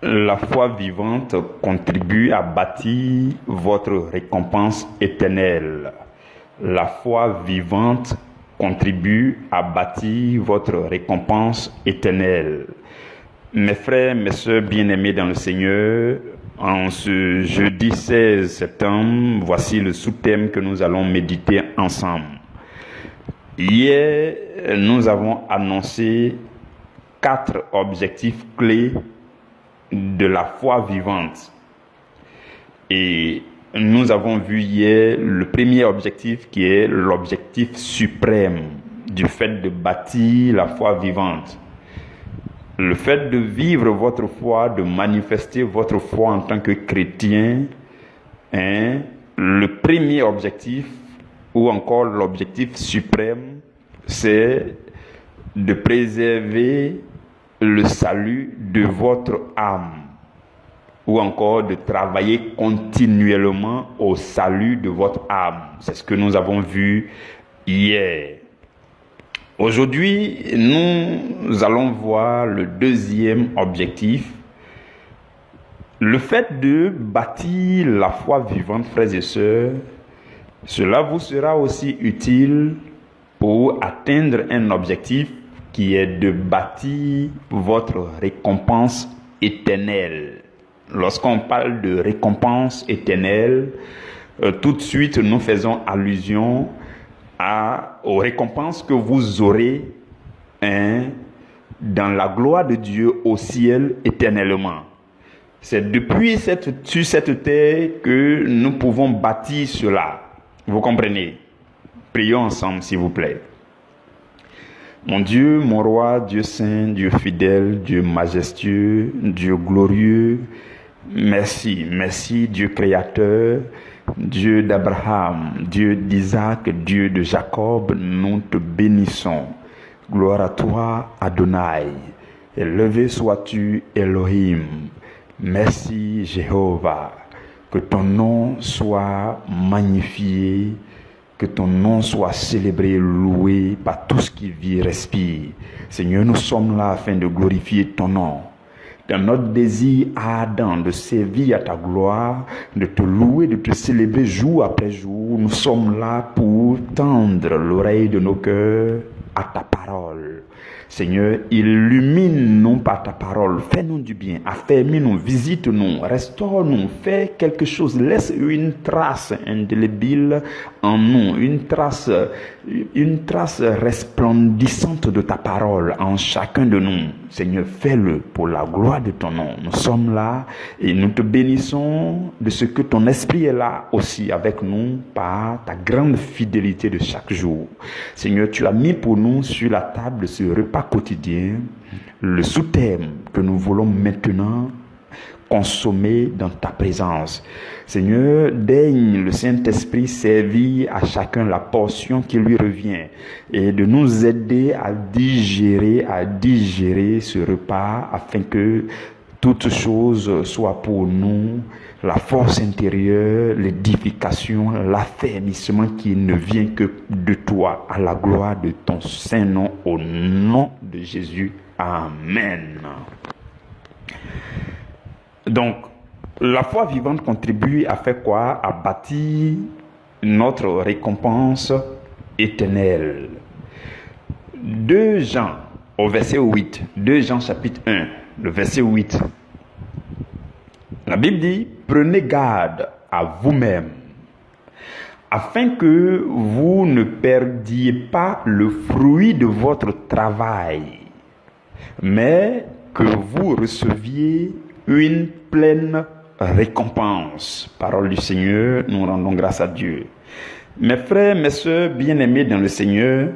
La foi vivante contribue à bâtir votre récompense éternelle. La foi vivante contribue à bâtir votre récompense éternelle. Mes frères, mes sœurs bien-aimés dans le Seigneur, en ce jeudi 16 septembre, voici le sous-thème que nous allons méditer ensemble. Hier, nous avons annoncé 4 objectifs clés de la foi vivante. Et nous avons vu hier le premier objectif qui est l'objectif suprême du fait de bâtir la foi vivante. Le fait de vivre votre foi, de manifester votre foi en tant que chrétien, le premier objectif ou encore l'objectif suprême, c'est de préserver le salut de votre âme ou encore de travailler continuellement au salut de votre âme. C'est ce que nous avons vu hier. Aujourd'hui, nous allons voir le deuxième objectif. Le fait de bâtir la foi vivante, frères et sœurs, cela vous sera aussi utile pour atteindre un objectif qui est de bâtir votre récompense éternelle. Lorsqu'on parle de récompense éternelle, tout de suite nous faisons allusion aux récompenses que vous aurez dans la gloire de Dieu au ciel éternellement. C'est depuis sur cette terre que nous pouvons bâtir cela. Vous comprenez? Prions ensemble, s'il vous plaît. Mon Dieu, mon roi, Dieu saint, Dieu fidèle, Dieu majestueux, Dieu glorieux, merci, merci Dieu créateur, Dieu d'Abraham, Dieu d'Isaac, Dieu de Jacob, nous te bénissons. Gloire à toi, Adonai. Élevé sois-tu, Elohim. Merci, Jéhovah. Que ton nom soit magnifié, que ton nom soit célébré, loué par tout ce qui vit et respire. Seigneur, nous sommes là afin de glorifier ton nom. Dans notre désir ardent de servir à ta gloire, de te louer, de te célébrer jour après jour, nous sommes là pour tendre l'oreille de nos cœurs à ta parole. Seigneur, illumine-nous par ta parole, fais-nous du bien, affermis-nous, visite-nous, restaure-nous, fais quelque chose, laisse une trace indélébile en nous, une trace resplendissante de ta parole en chacun de nous. Seigneur, fais-le pour la gloire de ton nom. Nous sommes là et nous te bénissons de ce que ton esprit est là aussi avec nous par ta grande fidélité de chaque jour. Seigneur, tu as mis pour nous sur la table de ce repas quotidien le sous-thème que nous voulons maintenant consommer dans ta présence. Seigneur, daigne le Saint-Esprit servir à chacun la portion qui lui revient et de nous aider à digérer ce repas afin que toutes choses soient pour nous la force intérieure, l'édification, l'affermissement qui ne vient que de toi, à la gloire de ton saint nom, au nom de Jésus. Amen. Donc, la foi vivante contribue à faire quoi? À bâtir notre récompense éternelle. 2 Jean, au verset 8, 2 Jean chapitre 1, le verset 8. La Bible dit, prenez garde à vous-même, afin que vous ne perdiez pas le fruit de votre travail, mais que vous receviez une pleine récompense. Parole du Seigneur, nous rendons grâce à Dieu. Mes frères, mes sœurs bien-aimés dans le Seigneur,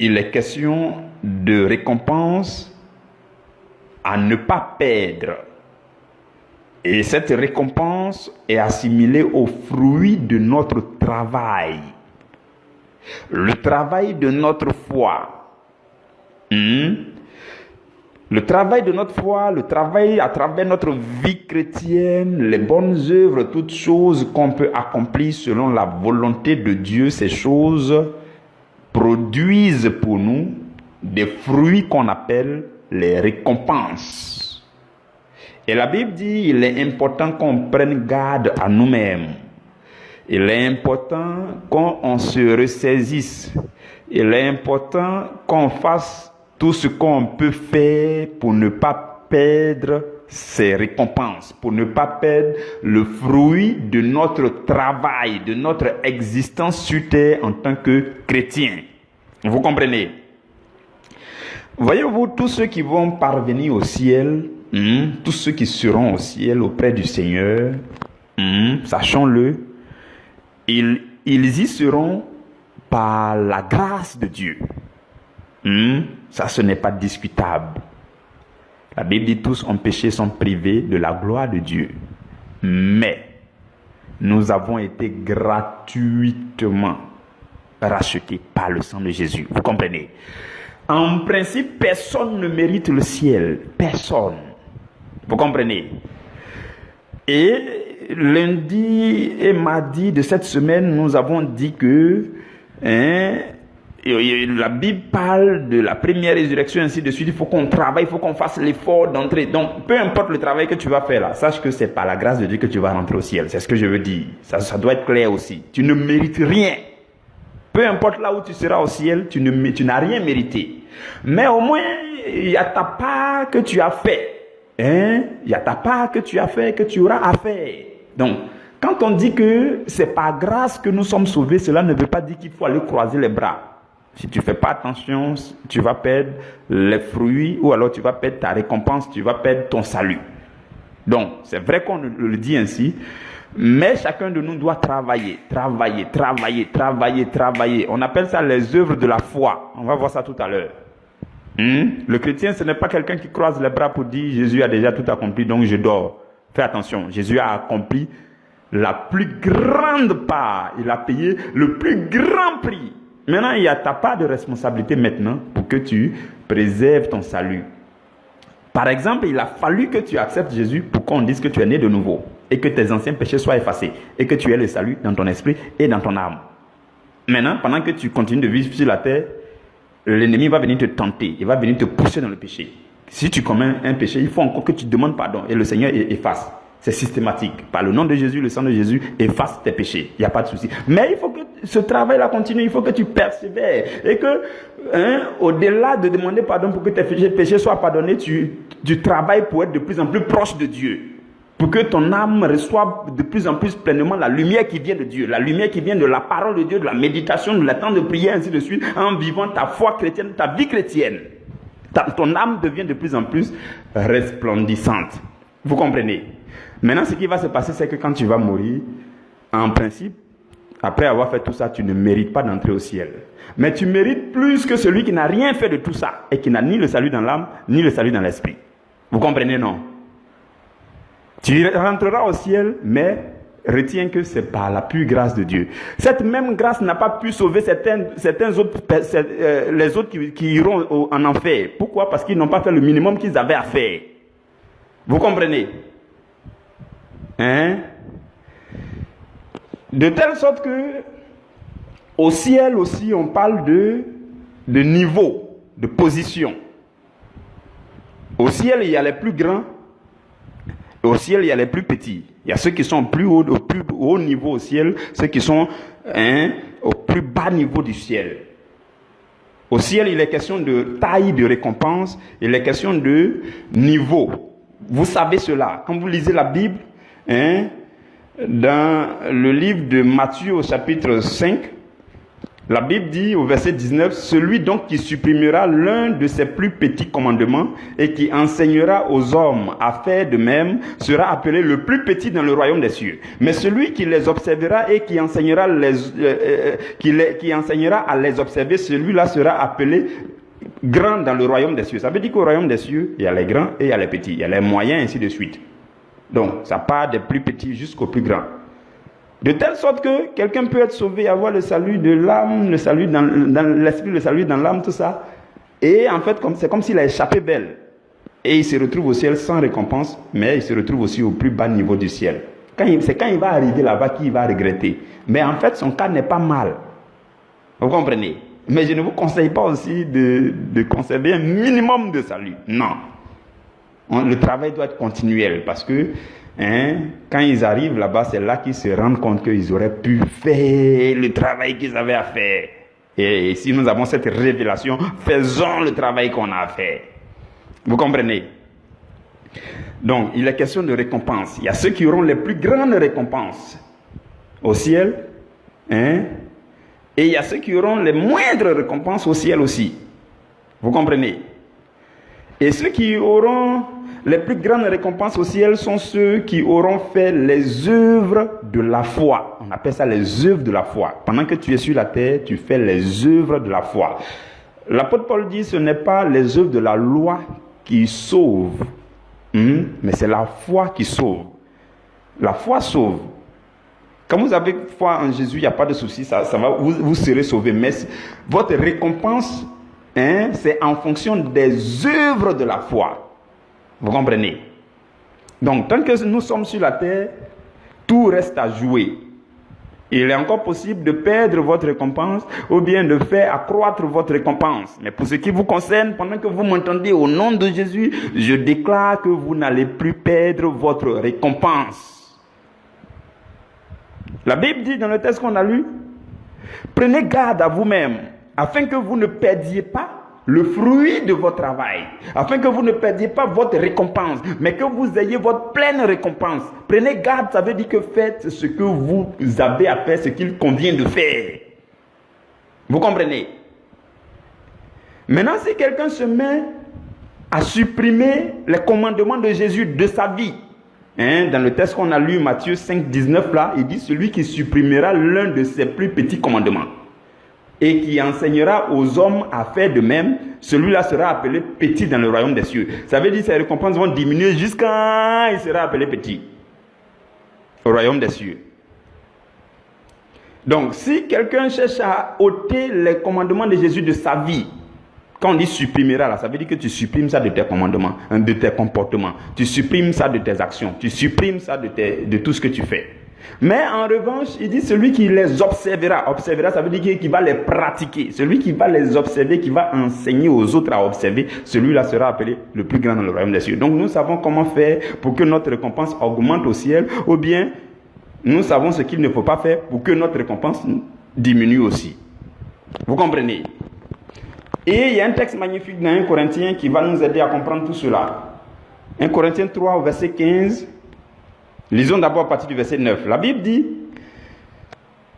il est question de récompense à ne pas perdre. Et cette récompense est assimilée au fruit de notre travail. Le travail de notre foi. Le travail de notre foi, le travail à travers notre vie chrétienne, les bonnes œuvres, toutes choses qu'on peut accomplir selon la volonté de Dieu, ces choses produisent pour nous des fruits qu'on appelle les récompenses. Et la Bible dit, il est important qu'on prenne garde à nous-mêmes. Il est important qu'on se ressaisisse. Il est important qu'on fasse tout ce qu'on peut faire pour ne pas perdre ses récompenses, pour ne pas perdre le fruit de notre travail, de notre existence sur terre en tant que chrétien. Vous comprenez? Voyez-vous, tous ceux qui vont parvenir au ciel, tous ceux qui seront au ciel auprès du Seigneur, sachons-le, ils y seront par la grâce de Dieu. Ça, ce n'est pas discutable. La Bible dit tous ont péché, sont privés de la gloire de Dieu. Mais nous avons été gratuitement rachetés par le sang de Jésus. Vous comprenez? En principe, personne ne mérite le ciel. Personne. Vous comprenez? Et lundi et mardi de cette semaine, nous avons dit que la Bible parle de la première résurrection, ainsi de suite. Il faut qu'on travaille, il faut qu'on fasse l'effort d'entrer. Donc, peu importe le travail que tu vas faire là, sache que c'est par la grâce de Dieu que tu vas rentrer au ciel. C'est ce que je veux dire. Ça doit être clair aussi. Tu ne mérites rien. Peu importe là où tu seras au ciel, tu n'as rien mérité. Mais au moins, il y a ta part que tu as fait. Il y a ta part que tu as fait, que tu auras à faire. Donc, quand on dit que c'est par grâce que nous sommes sauvés, cela ne veut pas dire qu'il faut aller croiser les bras. Si tu ne fais pas attention, tu vas perdre les fruits ou alors tu vas perdre ta récompense, tu vas perdre ton salut. Donc, c'est vrai qu'on le dit ainsi, mais chacun de nous doit travailler. On appelle ça les œuvres de la foi. On va voir ça tout à l'heure. Le chrétien, ce n'est pas quelqu'un qui croise les bras pour dire Jésus a déjà tout accompli, donc je dors. Fais attention, Jésus a accompli la plus grande part. Il a payé le plus grand prix. Maintenant, il y a ta part de responsabilité maintenant pour que tu préserves ton salut. Par exemple, il a fallu que tu acceptes Jésus pour qu'on dise que tu es né de nouveau et que tes anciens péchés soient effacés et que tu aies le salut dans ton esprit et dans ton âme. Maintenant, pendant que tu continues de vivre sur la terre, l'ennemi va venir te tenter, il va venir te pousser dans le péché. Si tu commets un péché, il faut encore que tu demandes pardon et le Seigneur efface. C'est systématique. Par le nom de Jésus, le sang de Jésus efface tes péchés. Il n'y a pas de souci. Mais il faut que ce travail-là continue. Il faut que tu persévères. Et que, au-delà de demander pardon pour que tes péchés soient pardonnés, tu travailles pour être de plus en plus proche de Dieu. Pour que ton âme reçoive de plus en plus pleinement la lumière qui vient de Dieu. La lumière qui vient de la parole de Dieu, de la méditation, de la temps de prière, ainsi de suite. En vivant ta foi chrétienne, ta vie chrétienne. Ton âme devient de plus en plus resplendissante. Vous comprenez? Maintenant, ce qui va se passer, c'est que quand tu vas mourir, en principe, après avoir fait tout ça, tu ne mérites pas d'entrer au ciel. Mais tu mérites plus que celui qui n'a rien fait de tout ça et qui n'a ni le salut dans l'âme, ni le salut dans l'esprit. Vous comprenez, non? Tu rentreras au ciel, mais retiens que c'est par la pure grâce de Dieu. Cette même grâce n'a pas pu sauver certains autres, les autres qui iront en enfer. Pourquoi? Parce qu'ils n'ont pas fait le minimum qu'ils avaient à faire. Vous comprenez? De telle sorte que au ciel aussi on parle de niveau, de position. Au ciel il y a les plus grands, et au ciel il y a les plus petits. Il y a ceux qui sont au plus haut niveau au ciel, ceux qui sont au plus bas niveau du ciel. Au ciel il est question de taille de récompense, il est question de niveau. Vous savez cela, quand vous lisez la Bible, dans le livre de Matthieu au chapitre 5, la Bible dit au verset 19, « Celui donc qui supprimera l'un de ses plus petits commandements et qui enseignera aux hommes à faire de même sera appelé le plus petit dans le royaume des cieux. Mais celui qui les observera et qui enseignera à les observer, celui-là sera appelé grand dans le royaume des cieux. » Ça veut dire qu'au royaume des cieux, il y a les grands et il y a les petits. Il y a les moyens, ainsi de suite. Donc, ça part des plus petits jusqu'aux plus grands. De telle sorte que quelqu'un peut être sauvé, avoir le salut de l'âme, le salut dans l'esprit, le salut dans l'âme, tout ça. Et en fait, c'est comme s'il a échappé belle. Et il se retrouve au ciel sans récompense, mais il se retrouve aussi au plus bas niveau du ciel. C'est quand il va arriver là-bas qu'il va regretter. Mais en fait, son cas n'est pas mal. Vous comprenez? Mais je ne vous conseille pas aussi de conserver un minimum de salut. Non. Le travail doit être continuel parce que quand ils arrivent là-bas, c'est là qu'ils se rendent compte qu'ils auraient pu faire le travail qu'ils avaient à faire. Et si nous avons cette révélation, faisons le travail qu'on a à faire. Vous comprenez? Donc, il est question de récompense. Il y a ceux qui auront les plus grandes récompenses au ciel, et il y a ceux qui auront les moindres récompenses au ciel aussi. Vous comprenez? Et ceux qui auront les plus grandes récompenses au ciel sont ceux qui auront fait les œuvres de la foi. On appelle ça les œuvres de la foi. Pendant que tu es sur la terre, tu fais les œuvres de la foi. L'apôtre Paul dit ce n'est pas les œuvres de la loi qui sauvent, mais c'est la foi qui sauve. La foi sauve. Quand vous avez foi en Jésus, il n'y a pas de souci, ça va, vous serez sauvés. Mais votre récompense, c'est en fonction des œuvres de la foi. Vous comprenez? Donc, tant que nous sommes sur la terre, tout reste à jouer. Il est encore possible de perdre votre récompense ou bien de faire accroître votre récompense. Mais pour ce qui vous concerne, pendant que vous m'entendez au nom de Jésus, je déclare que vous n'allez plus perdre votre récompense. La Bible dit dans le texte qu'on a lu, prenez garde à vous-même, afin que vous ne perdiez pas le fruit de votre travail, afin que vous ne perdiez pas votre récompense, mais que vous ayez votre pleine récompense. Prenez garde, ça veut dire que faites ce que vous avez à faire, ce qu'il convient de faire. Vous comprenez? Maintenant, si quelqu'un se met à supprimer les commandements de Jésus de sa vie, dans le texte qu'on a lu, Matthieu 5, 19, là, il dit celui qui supprimera l'un de ses plus petits commandements et qui enseignera aux hommes à faire de même, celui-là sera appelé petit dans le royaume des cieux. Ça veut dire que ses récompenses vont diminuer jusqu'à il sera appelé petit au royaume des cieux. Donc, si quelqu'un cherche à ôter les commandements de Jésus de sa vie, quand on dit supprimera, là, ça veut dire que tu supprimes ça de tes commandements, de tes comportements, tu supprimes ça de tes actions, tu supprimes ça de tout ce que tu fais. Mais en revanche, il dit celui qui les observera. Observera, ça veut dire qu'il va les pratiquer. Celui qui va les observer, qui va enseigner aux autres à observer, celui-là sera appelé le plus grand dans le royaume des cieux. Donc nous savons comment faire pour que notre récompense augmente au ciel, ou bien nous savons ce qu'il ne faut pas faire pour que notre récompense diminue aussi. Vous comprenez? Et il y a un texte magnifique dans 1 Corinthiens qui va nous aider à comprendre tout cela. 1 Corinthiens 3 au verset 15. Lisons d'abord à partir du verset 9. La Bible dit,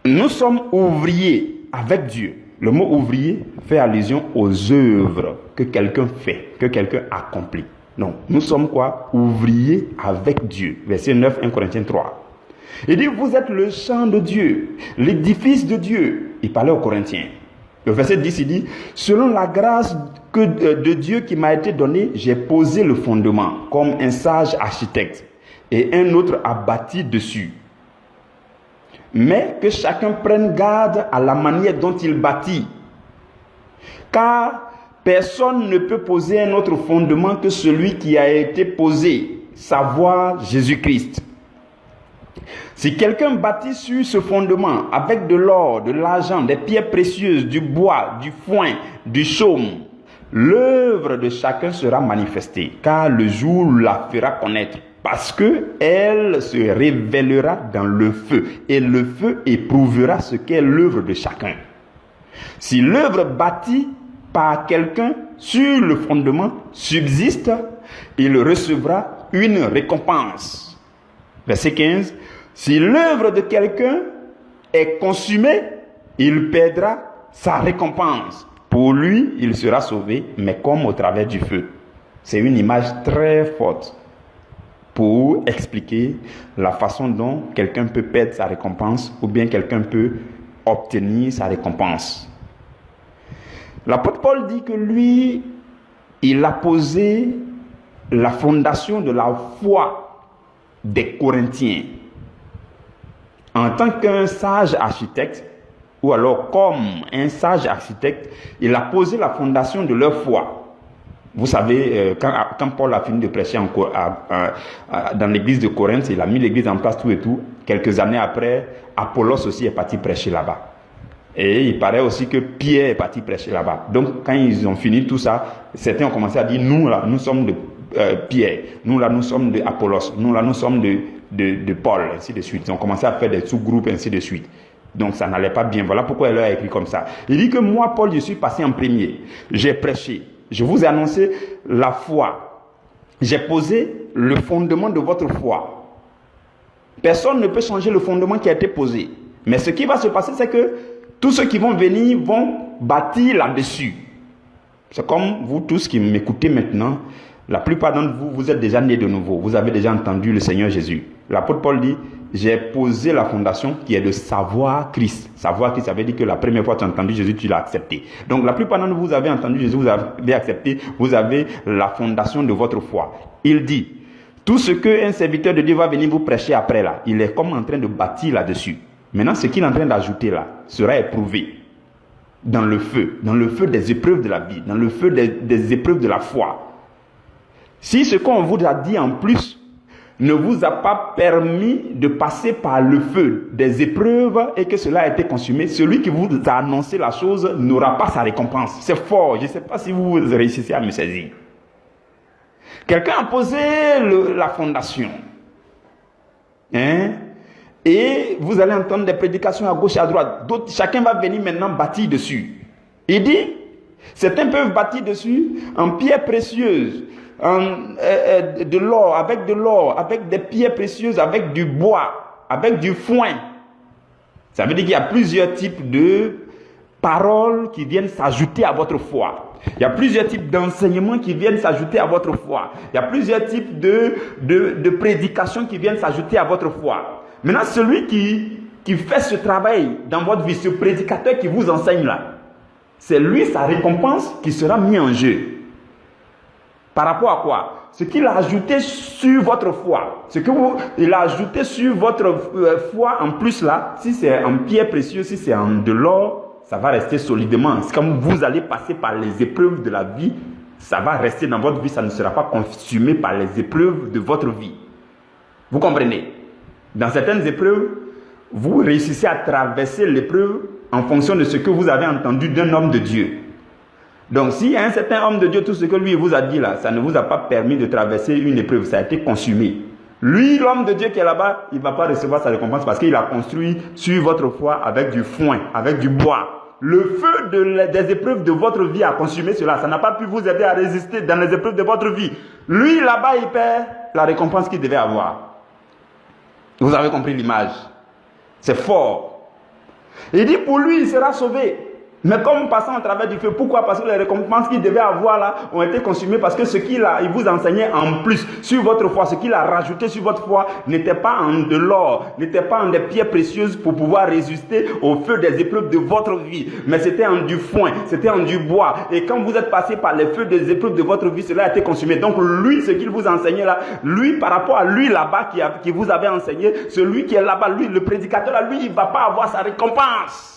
nous sommes ouvriers avec Dieu. Le mot ouvrier fait allusion aux œuvres que quelqu'un fait, que quelqu'un accomplit. Donc, nous sommes quoi? Ouvriers avec Dieu. Verset 9, 1 Corinthiens 3. Il dit, vous êtes le champ de Dieu, l'édifice de Dieu. Il parlait aux Corinthiens. Le verset 10, il dit, selon la grâce de Dieu qui m'a été donnée, j'ai posé le fondement comme un sage architecte. Et un autre a bâti dessus. Mais que chacun prenne garde à la manière dont il bâtit. Car personne ne peut poser un autre fondement que celui qui a été posé, savoir Jésus-Christ. Si quelqu'un bâtit sur ce fondement avec de l'or, de l'argent, des pierres précieuses, du bois, du foin, du chaume, l'œuvre de chacun sera manifestée, car le jour la fera connaître. Parce qu'elle se révélera dans le feu, et le feu éprouvera ce qu'est l'œuvre de chacun. Si l'œuvre bâtie par quelqu'un sur le fondement subsiste, il recevra une récompense. Verset 15. Si l'œuvre de quelqu'un est consumée, il perdra sa récompense. Pour lui, il sera sauvé, mais comme au travers du feu. C'est une image très forte pour expliquer la façon dont quelqu'un peut perdre sa récompense ou bien quelqu'un peut obtenir sa récompense. L'apôtre Paul dit que lui, il a posé la fondation de la foi des Corinthiens. En tant qu'un sage architecte, ou alors comme un sage architecte, il a posé la fondation de leur foi. Vous savez, quand Paul a fini de prêcher dans l'église de Corinthe, il a mis l'église en place tout et tout. Quelques années après, Apollos aussi est parti prêcher là-bas. Et il paraît aussi que Pierre est parti prêcher là-bas. Donc, quand ils ont fini tout ça, certains ont commencé à dire, nous, là, nous sommes Pierre, nous là nous sommes de Apollos, nous là nous sommes de Paul, ainsi de suite. Ils ont commencé à faire des sous-groupes, ainsi de suite. Donc ça n'allait pas bien. Voilà pourquoi elle a écrit comme ça. Il dit que moi, Paul, je suis passé en premier. J'ai prêché. Je vous ai annoncé la foi. J'ai posé le fondement de votre foi. Personne ne peut changer le fondement qui a été posé. Mais ce qui va se passer, c'est que tous ceux qui vont venir vont bâtir là-dessus. C'est comme vous tous qui m'écoutez maintenant. La plupart d'entre vous, vous êtes déjà nés de nouveau. Vous avez déjà entendu le Seigneur Jésus. L'apôtre Paul dit, j'ai posé la fondation qui est de savoir Christ. Savoir Christ, ça veut dire que la première fois que tu as entendu Jésus, tu l'as accepté. Donc la plupart d'entre vous, vous avez entendu Jésus, vous avez accepté, vous avez la fondation de votre foi. Il dit, tout ce qu'un serviteur de Dieu va venir vous prêcher après là, il est comme en train de bâtir là-dessus. Maintenant, ce qu'il est en train d'ajouter là sera éprouvé dans le feu des épreuves de la vie, dans le feu des épreuves de la foi. Si ce qu'on vous a dit en plus ne vous a pas permis de passer par le feu des épreuves et que cela a été consumé, celui qui vous a annoncé la chose n'aura pas sa récompense. C'est fort, je ne sais pas si vous réussissez à me saisir. Quelqu'un a posé la fondation. Et vous allez entendre des prédications à gauche et à droite. D'autres, chacun va venir maintenant bâtir dessus. Il dit, certains peuvent bâtir dessus en pierres précieuses, de l'or, avec des pierres précieuses, avec du bois, avec du foin. Ça veut dire qu'il y a plusieurs types de paroles qui viennent s'ajouter à votre foi. Il y a plusieurs types d'enseignements qui viennent s'ajouter à votre foi. Il y a plusieurs types de prédications qui viennent s'ajouter à votre foi. Maintenant, celui qui fait ce travail dans votre vie, ce prédicateur qui vous enseigne là, c'est lui, sa récompense qui sera mise en jeu. Par rapport à quoi? Ce qu'il a ajouté sur votre foi. Il a ajouté sur votre foi en plus là, si c'est en pierre précieuse, si c'est en de l'or, ça va rester solidement. C'est comme vous allez passer par les épreuves de la vie, ça va rester dans votre vie, ça ne sera pas consumé par les épreuves de votre vie. Vous comprenez? Dans certaines épreuves, vous réussissez à traverser l'épreuve en fonction de ce que vous avez entendu d'un homme de Dieu. Donc, s'il y a un certain homme de Dieu, tout ce que lui vous a dit là, ça ne vous a pas permis de traverser une épreuve, ça a été consumé. Lui, l'homme de Dieu qui est là-bas, il ne va pas recevoir sa récompense parce qu'il a construit sur votre foi avec du foin, avec du bois. Le feu des épreuves de votre vie a consumé cela. Ça n'a pas pu vous aider à résister dans les épreuves de votre vie. Lui, là-bas, il perd la récompense qu'il devait avoir. Vous avez compris l'image. C'est fort. Il dit pour lui, il sera sauvé. Mais comme passant à travers du feu, pourquoi? Parce que les récompenses qu'il devait avoir là ont été consumées parce que ce qu'il vous enseignait en plus sur votre foi, ce qu'il a rajouté sur votre foi n'était pas en de l'or, n'était pas en des pierres précieuses pour pouvoir résister au feu des épreuves de votre vie, mais c'était en du foin, c'était en du bois. Et quand vous êtes passé par les feux des épreuves de votre vie, cela a été consumé. Donc lui, ce qu'il vous enseignait là, lui par rapport à lui là-bas qui vous avait enseigné, celui qui est là-bas, lui, le prédicateur là, lui, il ne va pas avoir sa récompense.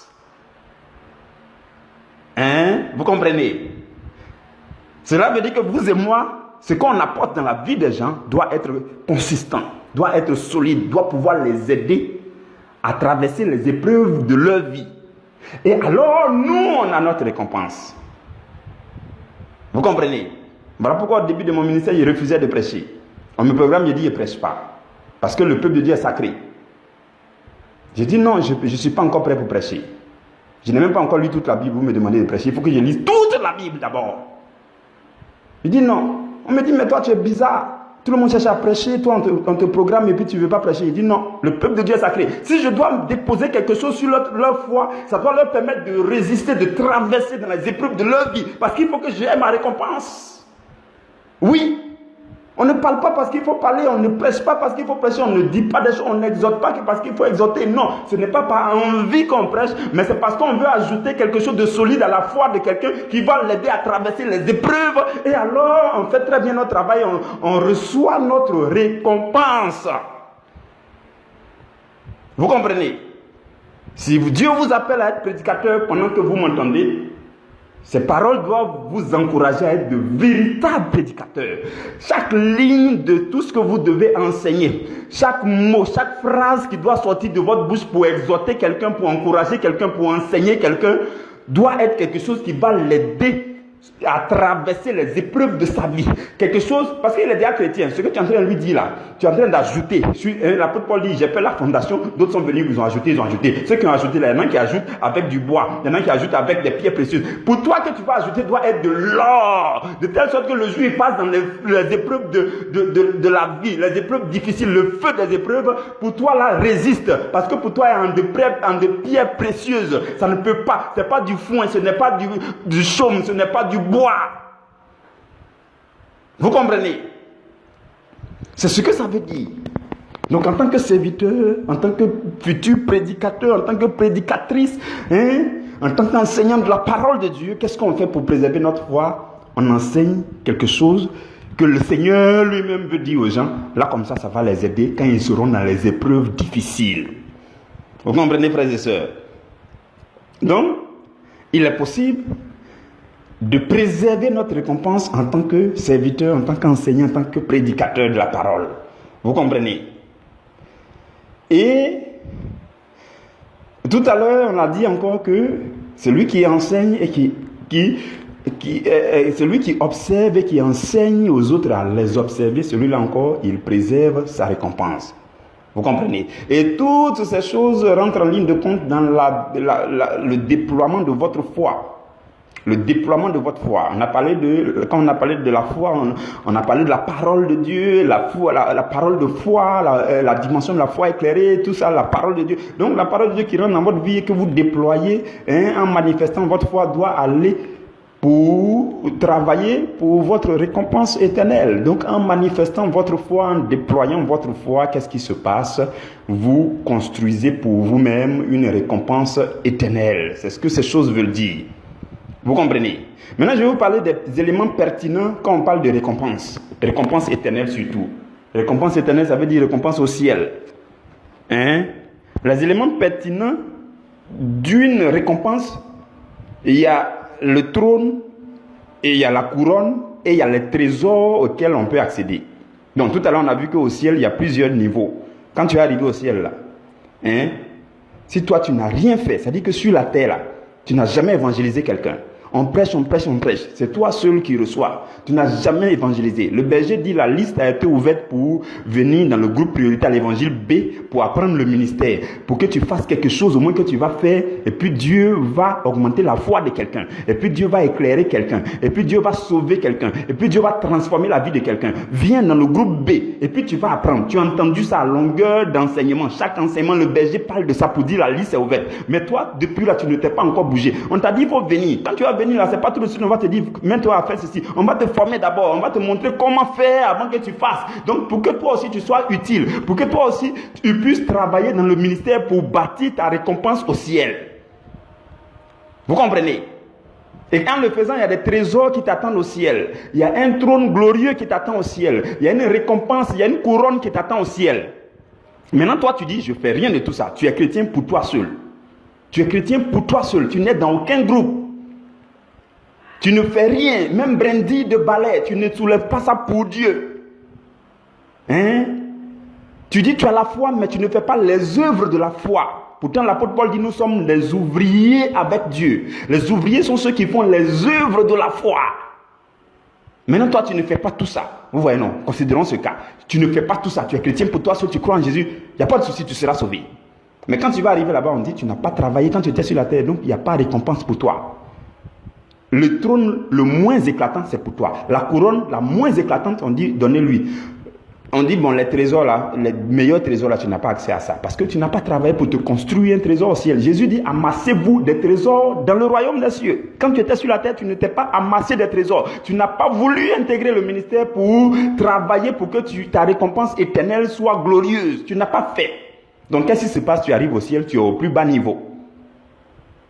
Vous comprenez? Cela veut dire que vous et moi, ce qu'on apporte dans la vie des gens doit être consistant, doit être solide, doit pouvoir les aider à traverser les épreuves de leur vie. Et alors, nous, on a notre récompense. Vous comprenez? Voilà pourquoi au début de mon ministère, je refusais de prêcher. On me programme, je dis, je ne prêche pas. Parce que le peuple de Dieu est sacré. Je dis non, je ne suis pas encore prêt pour prêcher. Je n'ai même pas encore lu toute la Bible, vous me demandez de prêcher. Il faut que je lise toute la Bible d'abord. Il dit non. On me dit, mais toi tu es bizarre. Tout le monde cherche à prêcher, toi on te programme et puis tu ne veux pas prêcher. Il dit non, le peuple de Dieu est sacré. Si je dois déposer quelque chose sur leur foi, ça doit leur permettre de résister, de traverser dans les épreuves de leur vie. Parce qu'il faut que j'aie ma récompense. Oui. On ne parle pas parce qu'il faut parler, on ne prêche pas parce qu'il faut prêcher, on ne dit pas des choses, on n'exhorte pas parce qu'il faut exhorter. Non, ce n'est pas par envie qu'on prêche, mais c'est parce qu'on veut ajouter quelque chose de solide à la foi de quelqu'un qui va l'aider à traverser les épreuves. Et alors, on fait très bien notre travail, on reçoit notre récompense. Vous comprenez? Si Dieu vous appelle à être prédicateur pendant que vous m'entendez, ces paroles doivent vous encourager à être de véritables prédicateurs. Chaque ligne de tout ce que vous devez enseigner, chaque mot, chaque phrase qui doit sortir de votre bouche pour exhorter quelqu'un, pour encourager quelqu'un, pour enseigner quelqu'un, doit être quelque chose qui va l'aider à traverser les épreuves de sa vie. Quelque chose, parce qu'il est déjà chrétien, ce que tu es en train de lui dire là, tu es en train d'ajouter. L'apôtre Paul dit, j'ai fait la fondation, d'autres sont venus, ils ont ajouté. Ceux qui ont ajouté, là, il y en a qui ajoutent avec du bois, il y en a qui ajoutent avec des pierres précieuses. Pour toi, que tu vas ajouter doit être de l'or, de telle sorte que le jour il passe dans les épreuves de la vie, les épreuves difficiles, le feu des épreuves, pour toi là résiste, parce que pour toi il est en de pierres précieuses. Ça ne peut pas, ce n'est pas du foin, ce n'est pas du chaume, ce n'est pas du bois. Vous comprenez? C'est ce que ça veut dire. Donc en tant que serviteur, en tant que futur prédicateur, en tant que prédicatrice, en tant qu'enseignant de la parole de Dieu, qu'est-ce qu'on fait pour préserver notre foi? On enseigne quelque chose que le Seigneur lui-même veut dire aux gens. Là comme ça va les aider quand ils seront dans les épreuves difficiles. Vous comprenez, frères et sœurs? Donc, il est possible de préserver notre récompense en tant que serviteur, en tant qu'enseignant, en tant que prédicateur de la parole. Vous comprenez? Et tout à l'heure, on a dit encore que celui qui enseigne et celui qui observe et qui enseigne aux autres à les observer, celui-là encore, il préserve sa récompense. Vous comprenez? Et toutes ces choses rentrent en ligne de compte dans le déploiement de votre foi. Le déploiement de votre foi. Quand on a parlé de la foi, on a parlé de la parole de Dieu, la parole de foi, la dimension de la foi éclairée, tout ça, la parole de Dieu. Donc la parole de Dieu qui rentre dans votre vie et que vous déployez, en manifestant votre foi, doit aller pour travailler pour votre récompense éternelle. Donc en manifestant votre foi, en déployant votre foi, qu'est-ce qui se passe? Vous construisez pour vous-même une récompense éternelle. C'est ce que ces choses veulent dire. Vous comprenez? Maintenant, je vais vous parler des éléments pertinents quand on parle de récompense. Récompense éternelle surtout. Récompense éternelle, ça veut dire récompense au ciel. Les éléments pertinents d'une récompense, il y a le trône, et il y a la couronne, et il y a les trésors auxquels on peut accéder. Donc tout à l'heure, on a vu qu'au ciel, il y a plusieurs niveaux. Quand tu es arrivé au ciel, là, si toi, tu n'as rien fait, ça dit que sur la terre, là, tu n'as jamais évangélisé quelqu'un. On prêche. C'est toi seul qui reçois. Tu n'as jamais évangélisé. Le berger dit la liste a été ouverte pour venir dans le groupe prioritaire à l'évangile B pour apprendre le ministère. Pour que tu fasses quelque chose au moins que tu vas faire. Et puis Dieu va augmenter la foi de quelqu'un. Et puis Dieu va éclairer quelqu'un. Et puis Dieu va sauver quelqu'un. Et puis Dieu va transformer la vie de quelqu'un. Viens dans le groupe B. Et puis tu vas apprendre. Tu as entendu ça à longueur d'enseignement. Chaque enseignement, le berger parle de ça pour dire la liste est ouverte. Mais toi, depuis là, tu ne t'es pas encore bougé. On t'a dit il faut venir. Quand tu vas venir là, c'est pas tout de suite, on va te dire, mets-toi à faire ceci. On va te former d'abord, on va te montrer comment faire avant que tu fasses. Donc, pour que toi aussi tu sois utile, pour que toi aussi tu puisses travailler dans le ministère pour bâtir ta récompense au ciel. Vous comprenez? Et en le faisant, il y a des trésors qui t'attendent au ciel. Il y a un trône glorieux qui t'attend au ciel. Il y a une récompense, il y a une couronne qui t'attend au ciel. Maintenant, toi, tu dis, je ne fais rien de tout ça. Tu es chrétien pour toi seul. Tu es chrétien pour toi seul. Tu n'es dans aucun groupe. Tu ne fais rien, même brindille de balai, tu ne soulèves pas ça pour Dieu. Tu dis tu as la foi, mais tu ne fais pas les œuvres de la foi. Pourtant, l'apôtre Paul dit nous sommes des ouvriers avec Dieu. Les ouvriers sont ceux qui font les œuvres de la foi. Maintenant, toi, tu ne fais pas tout ça. Vous voyez, non, considérons ce cas. Tu ne fais pas tout ça. Tu es chrétien pour toi, seul tu crois en Jésus. Il n'y a pas de souci, tu seras sauvé. Mais quand tu vas arriver là-bas, on dit tu n'as pas travaillé quand tu étais sur la terre, donc il n'y a pas de récompense pour toi. Le trône le moins éclatant, c'est pour toi. La couronne la moins éclatante, on dit, donnez-lui. On dit, bon, les trésors là, les meilleurs trésors là, tu n'as pas accès à ça. Parce que tu n'as pas travaillé pour te construire un trésor au ciel. Jésus dit, amassez-vous des trésors dans le royaume des cieux. Quand tu étais sur la terre, tu ne t'es pas amassé des trésors. Tu n'as pas voulu intégrer le ministère pour travailler pour que ta récompense éternelle soit glorieuse. Tu n'as pas fait. Donc, qu'est-ce qui se passe? Tu arrives au ciel, tu es au plus bas niveau.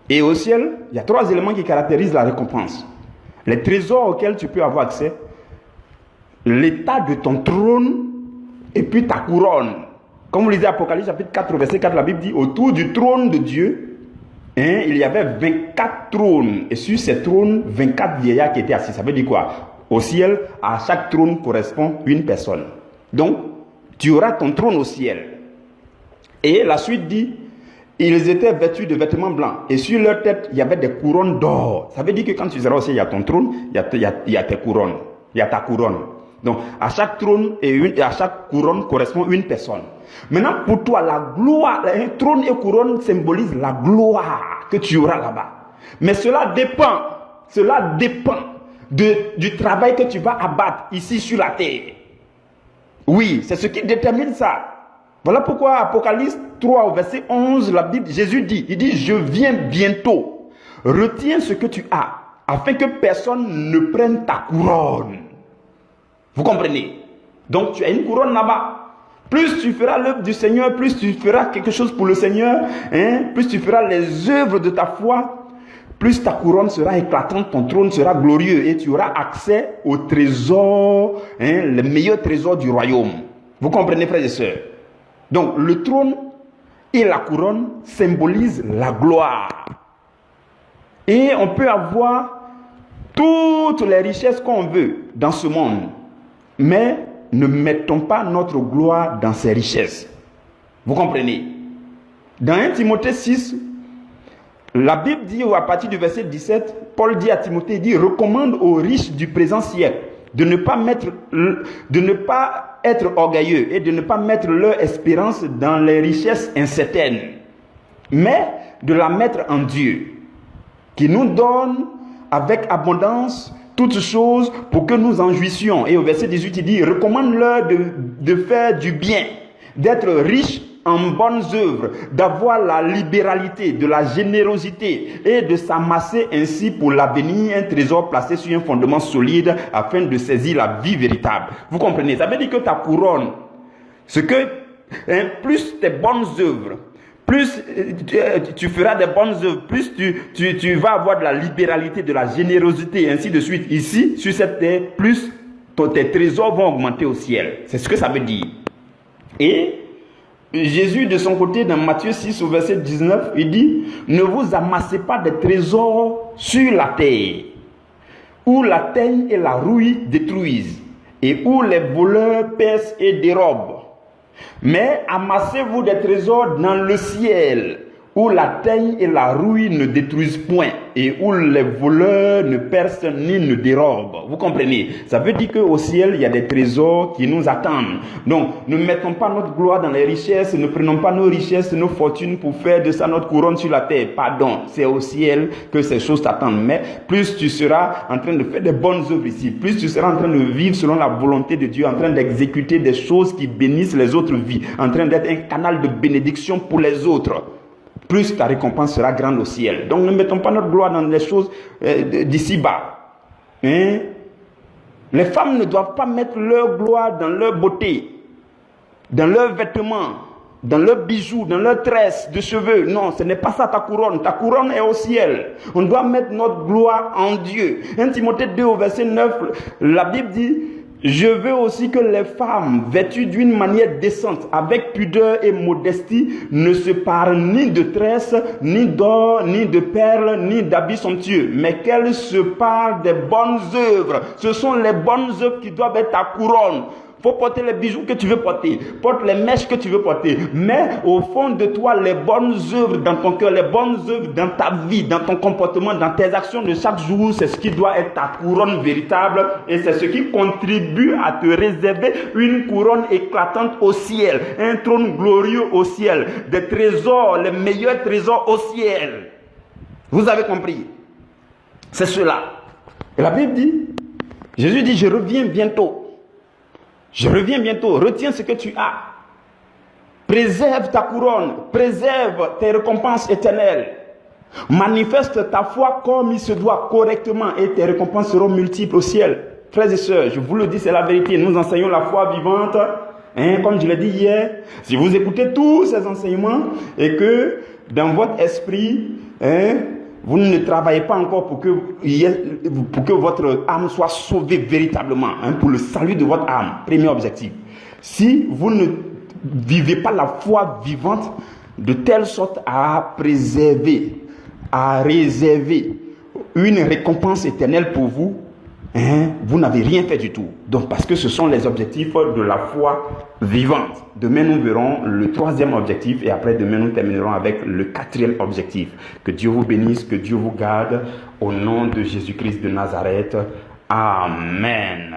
Et au ciel, il y a 3 éléments qui caractérisent la récompense. Les trésors auxquels tu peux avoir accès, l'état de ton trône et puis ta couronne. Comme vous lisez Apocalypse chapitre 4, verset 4, la Bible dit, autour du trône de Dieu, il y avait 24 trônes. Et sur ces trônes, 24 vieillards qui étaient assis. Ça veut dire quoi? Au ciel, à chaque trône correspond une personne. Donc, tu auras ton trône au ciel. Et la suite dit, Ils étaient vêtus de vêtements blancs. Et sur leur tête, il y avait des couronnes d'or. Ça veut dire que quand tu seras aussi, il y a ton trône, il y a tes couronnes. Il y a ta couronne. Donc, à chaque trône et à chaque couronne correspond une personne. Maintenant, pour toi, la gloire, un trône et couronne symbolisent la gloire que tu auras là-bas. Mais cela dépend du travail que tu vas abattre ici sur la terre. Oui, c'est ce qui détermine ça. Voilà pourquoi Apocalypse 3 au verset 11, la Bible, Jésus dit, il dit, je viens bientôt. Retiens ce que tu as, afin que personne ne prenne ta couronne. Vous comprenez? Donc tu as une couronne là-bas. Plus tu feras l'œuvre du Seigneur, plus tu feras quelque chose pour le Seigneur, plus tu feras les œuvres de ta foi, plus ta couronne sera éclatante, ton trône sera glorieux et tu auras accès au trésor, le meilleur trésor du royaume. Vous comprenez, frères et sœurs? Donc le trône et la couronne symbolisent la gloire. Et on peut avoir toutes les richesses qu'on veut dans ce monde. Mais ne mettons pas notre gloire dans ces richesses. Vous comprenez? Dans 1 Timothée 6, la Bible dit, à partir du verset 17, Paul dit à Timothée, il dit, recommande aux riches du présent siècle de ne pas être orgueilleux et de ne pas mettre leur espérance dans les richesses incertaines, mais de la mettre en Dieu, qui nous donne avec abondance toutes choses pour que nous en jouissions. Et au verset 18, il dit, recommande-leur de faire du bien, d'être riche en bonnes œuvres, d'avoir la libéralité, de la générosité et de s'amasser ainsi pour l'avenir un trésor placé sur un fondement solide afin de saisir la vie véritable. Vous comprenez? Ça veut dire que ta couronne, plus tes bonnes œuvres, plus tu feras des bonnes œuvres, plus tu vas avoir de la libéralité, de la générosité, et ainsi de suite. Ici, sur cette terre, plus tes trésors vont augmenter au ciel. C'est ce que ça veut dire. Et Jésus, de son côté, dans Matthieu 6, au verset 19, il dit, ne vous amassez pas de trésors sur la terre, où la teigne et la rouille détruisent, et où les voleurs percent et dérobent. Mais amassez-vous des trésors dans le ciel, où la teigne et la rouille ne détruisent point, et où les voleurs ne percent ni ne dérobent. Vous comprenez? Ça veut dire qu'au ciel, il y a des trésors qui nous attendent. Donc, ne mettons pas notre gloire dans les richesses, ne prenons pas nos richesses, nos fortunes pour faire de ça notre couronne sur la terre. Pardon, c'est au ciel que ces choses t'attendent. Mais plus tu seras en train de faire des bonnes œuvres ici, plus tu seras en train de vivre selon la volonté de Dieu, en train d'exécuter des choses qui bénissent les autres vies, en train d'être un canal de bénédiction pour les autres, plus ta récompense sera grande au ciel. Donc ne mettons pas notre gloire dans les choses d'ici-bas. Les femmes ne doivent pas mettre leur gloire dans leur beauté, dans leurs vêtements, dans leurs bijoux, dans leurs tresses de cheveux. Non, ce n'est pas ça ta couronne. Ta couronne est au ciel. On doit mettre notre gloire en Dieu. 1 Timothée 2 au verset 9, la Bible dit, je veux aussi que les femmes, vêtues d'une manière décente, avec pudeur et modestie, ne se parent ni de tresses, ni d'or, ni de perles, ni d'habits somptueux, mais qu'elles se parent des bonnes œuvres. Ce sont les bonnes œuvres qui doivent être ta couronne. Faut porter les bijoux que tu veux porter, porte les mèches que tu veux porter, mais au fond de toi, les bonnes œuvres dans ton cœur, les bonnes œuvres dans ta vie, dans ton comportement, dans tes actions de chaque jour, c'est ce qui doit être ta couronne véritable et c'est ce qui contribue à te réserver une couronne éclatante au ciel, un trône glorieux au ciel, des trésors, les meilleurs trésors au ciel. Vous avez compris? C'est cela. Et la Bible dit, Jésus dit, je reviens bientôt. Je reviens bientôt, retiens ce que tu as. Préserve ta couronne, préserve tes récompenses éternelles. Manifeste ta foi comme il se doit correctement et tes récompenses seront multiples au ciel. Frères et sœurs, je vous le dis, c'est la vérité. Nous enseignons la foi vivante. Comme je l'ai dit hier, si vous écoutez tous ces enseignements et que dans votre esprit, vous ne travaillez pas encore pour que votre âme soit sauvée véritablement, pour le salut de votre âme. Premier objectif. Si vous ne vivez pas la foi vivante de telle sorte à préserver, à réserver une récompense éternelle pour vous, vous n'avez rien fait du tout. Donc, parce que ce sont les objectifs de la foi vivante. Demain, nous verrons le 3e objectif et après, demain, nous terminerons avec le 4e objectif. Que Dieu vous bénisse, que Dieu vous garde. Au nom de Jésus-Christ de Nazareth. Amen.